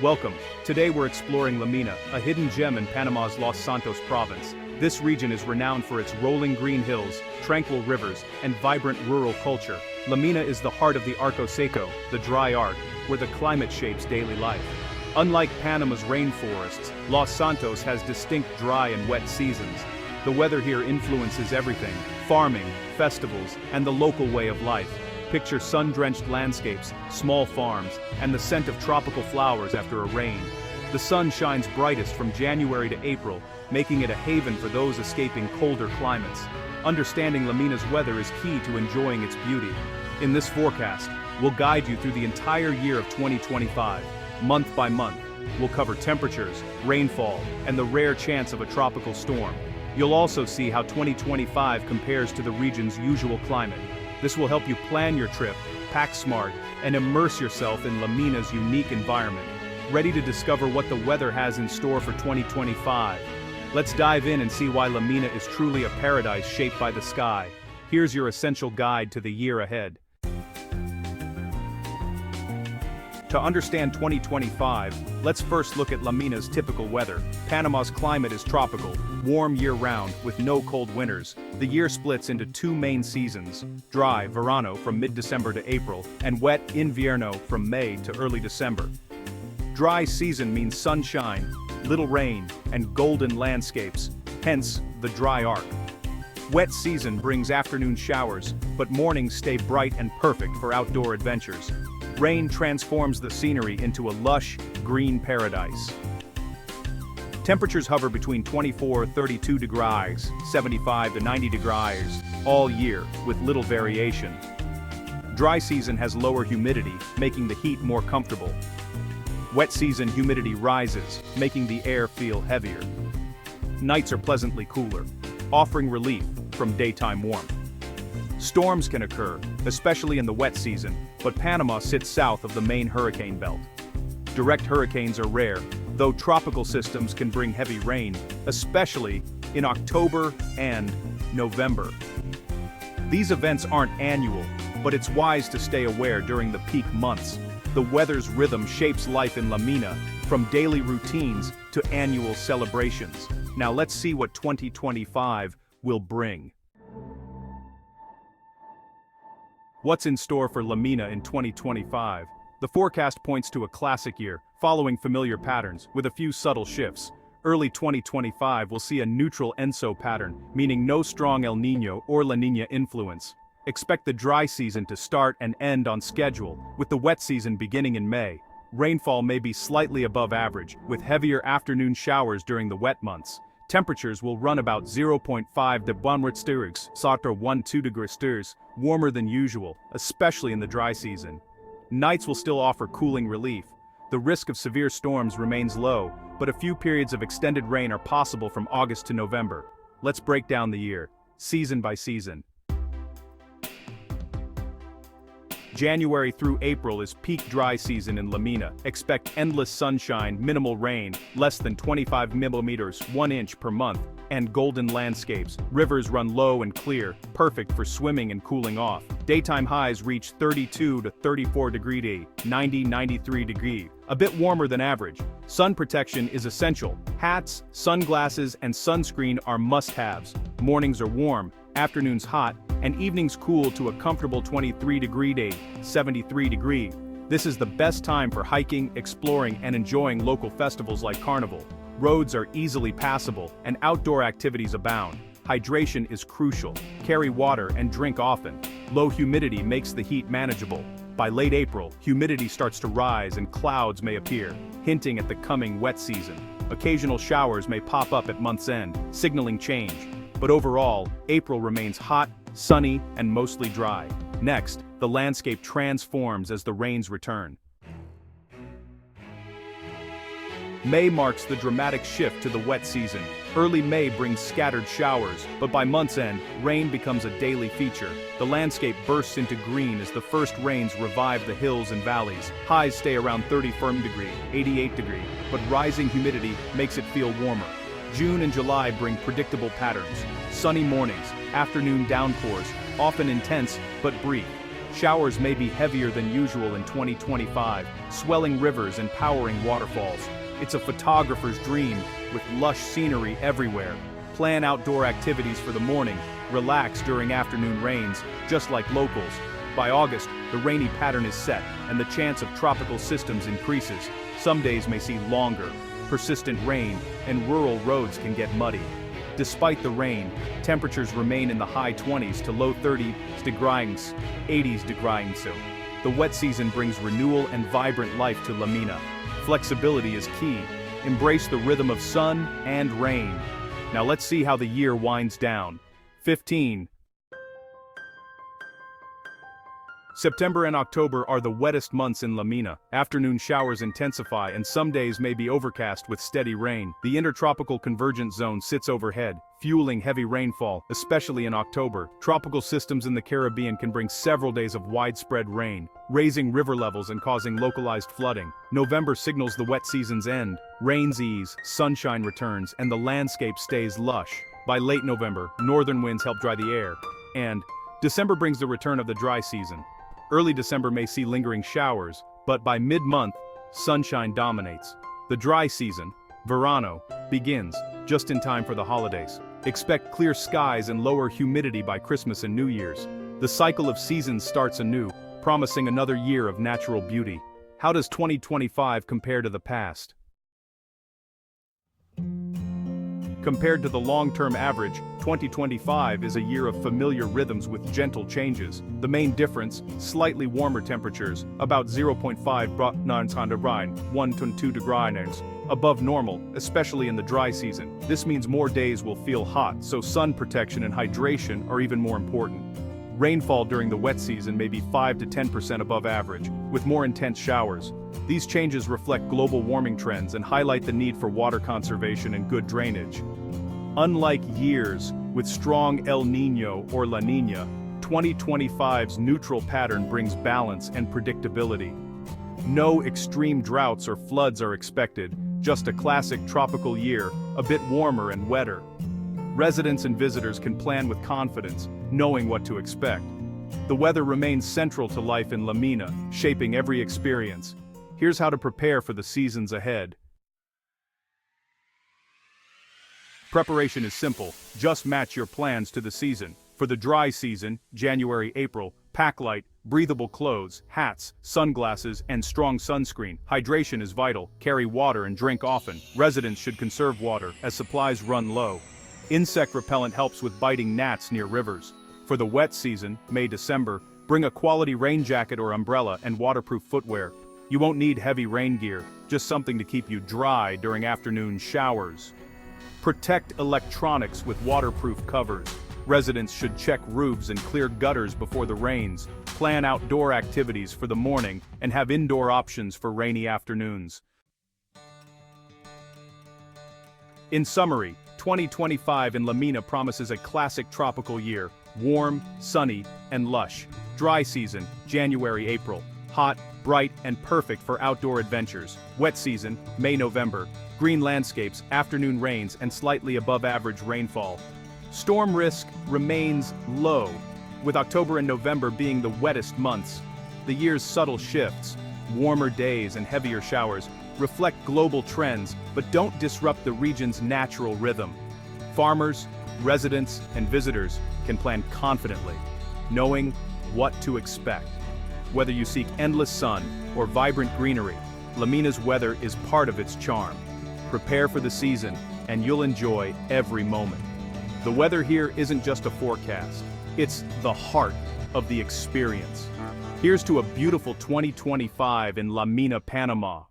Welcome. Today we're exploring La Mina, a hidden gem in Panama's Los Santos province. This region is renowned for its rolling green hills, tranquil rivers, and vibrant rural culture. La Mina is the heart of the Arco Seco, the dry arc, where the climate shapes daily life. Unlike Panama's rainforests, Los Santos has distinct dry and wet seasons. The weather here influences everything: farming, festivals, and the local way of life. Picture sun-drenched landscapes, small farms, and the scent of tropical flowers after a rain. The sun shines brightest from January to April, making it a haven for those escaping colder climates. Understanding La Mina's weather is key to enjoying its beauty. In this forecast, we'll guide you through the entire year of 2025, month by month. We'll cover temperatures, rainfall, and the rare chance of a tropical storm. You'll also see how 2025 compares to the region's usual climate. This will help you plan your trip, pack smart, and immerse yourself in La Mina's unique environment. Ready to discover what the weather has in store for 2025? Let's dive in and see why La Mina is truly a paradise shaped by the sky. Here's your essential guide to the year ahead. To understand 2025, let's first look at La Mina's typical weather. Panama's climate is tropical, warm year-round, with no cold winters. The year splits into two main seasons: dry, verano, from mid-December to April, and wet, invierno, from May to early December. Dry season means sunshine, little rain, and golden landscapes, hence the dry arc. Wet season brings afternoon showers, but mornings stay bright and perfect for outdoor adventures. Rain transforms the scenery into a lush, green paradise. Temperatures hover between 24-32 degrees, 75 to 90 degrees, all year, with little variation. Dry season has lower humidity, making the heat more comfortable. Wet season humidity rises, making the air feel heavier. Nights are pleasantly cooler, offering relief from daytime warmth. Storms can occur, especially in the wet season, but Panama sits south of the main hurricane belt. Direct hurricanes are rare, though tropical systems can bring heavy rain, especially in October and November. These events aren't annual, but it's wise to stay aware during the peak months. The weather's rhythm shapes life in La Mina, from daily routines to annual celebrations. Now let's see what 2025 will bring. What's in store for La Mina in 2025? The forecast points to a classic year, following familiar patterns, with a few subtle shifts. Early 2025 will see a neutral ENSO pattern, meaning no strong El Niño or La Niña influence. Expect the dry season to start and end on schedule, with the wet season beginning in May. Rainfall may be slightly above average, with heavier afternoon showers during the wet months. Temperatures will run about 0.5 to 1 degrees, warmer than usual, especially in the dry season. Nights will still offer cooling relief. The risk of severe storms remains low, but a few periods of extended rain are possible from August to November. Let's break down the year, season by season. January through April is peak dry season in La Mina. Expect endless sunshine, minimal rain, less than 25 millimeters, 1 inch per month, and golden landscapes. Rivers run low and clear, perfect for swimming and cooling off. Daytime highs reach 32 to 34 degrees, 90-93 degrees, a bit warmer than average. Sun protection is essential. Hats, sunglasses, and sunscreen are must-haves. Mornings are warm, afternoons hot, and evenings cool to a comfortable 23 degrees, 73 degrees. This is the best time for hiking, exploring, and enjoying local festivals like Carnival. Roads are easily passable, and outdoor activities abound. Hydration is crucial. Carry water and drink often. Low humidity makes the heat manageable. By late April, humidity starts to rise and clouds may appear, hinting at the coming wet season. Occasional showers may pop up at month's end, signaling change. But overall, April remains hot, sunny, and mostly dry. Next, the landscape transforms as the rains return. May marks the dramatic shift to the wet season. Early May brings scattered showers, but by month's end, rain becomes a daily feature. The landscape bursts into green as the first rains revive the hills and valleys. Highs stay around 30 degrees, 88 degrees, but rising humidity makes it feel warmer. June and July bring predictable patterns. Sunny mornings, afternoon downpours, often intense but brief. Showers may be heavier than usual in 2025, swelling rivers and powering waterfalls. It's a photographer's dream, with lush scenery everywhere. Plan outdoor activities for the morning, relax during afternoon rains, just like locals. By August, the rainy pattern is set, and the chance of tropical systems increases. Some days may see longer, persistent rain, and rural roads can get muddy. Despite the rain, temperatures remain in the high 20s to low 30s degrees, 80s degrees. The wet season brings renewal and vibrant life to Mina. Flexibility is key. Embrace the rhythm of sun and rain. Now let's see how the year winds down. 15. September and October are the wettest months in Mina. Afternoon showers intensify and some days may be overcast with steady rain. The intertropical convergence zone sits overhead, fueling heavy rainfall, especially in October. Tropical systems in the Caribbean can bring several days of widespread rain, raising river levels and causing localized flooding. November signals the wet season's end. Rains ease, sunshine returns, and the landscape stays lush. By late November, northern winds help dry the air. And December brings the return of the dry season. Early December may see lingering showers, but by mid-month, sunshine dominates. The dry season, verano, begins, just in time for the holidays. Expect clear skies and lower humidity by Christmas and New Year's. The cycle of seasons starts anew, promising another year of natural beauty. How does 2025 compare to the past? Compared to the long-term average, 2025 is a year of familiar rhythms with gentle changes. The main difference, slightly warmer temperatures, about 0.5 1 to 2 degrees above normal, especially in the dry season. This means more days will feel hot, so sun protection and hydration are even more important. Rainfall during the wet season may be 5 to 10% above average, with more intense showers. These changes reflect global warming trends and highlight the need for water conservation and good drainage. Unlike years with strong El Niño or La Niña, 2025's neutral pattern brings balance and predictability. No extreme droughts or floods are expected, just a classic tropical year, a bit warmer and wetter. Residents and visitors can plan with confidence, knowing what to expect. The weather remains central to life in Mina, shaping every experience. Here's how to prepare for the seasons ahead. Preparation is simple, just match your plans to the season. For the dry season, January-April, pack light, breathable clothes, hats, sunglasses, and strong sunscreen. Hydration is vital, carry water and drink often. Residents should conserve water, as supplies run low. Insect repellent helps with biting gnats near rivers. For the wet season, May-December, bring a quality rain jacket or umbrella and waterproof footwear. You won't need heavy rain gear, just something to keep you dry during afternoon showers. Protect electronics with waterproof covers. Residents should check roofs and clear gutters before the rains. Plan outdoor activities for the morning and have indoor options for rainy afternoons. In summary, 2025 in Mina promises a classic tropical year, warm, sunny, and lush. Dry season, January-April, hot, bright, and perfect for outdoor adventures. Wet season, May-November, green landscapes, afternoon rains, and slightly above average rainfall. Storm risk remains low, with October and November being the wettest months. The year's subtle shifts, warmer days and heavier showers, reflect global trends but don't disrupt the region's natural rhythm. Farmers, residents, and visitors can plan confidently, knowing what to expect. Whether you seek endless sun or vibrant greenery, Mina's weather is part of its charm. Prepare for the season, and you'll enjoy every moment. The weather here isn't just a forecast, it's the heart of the experience. Here's to a beautiful 2025 in Mina, Panama.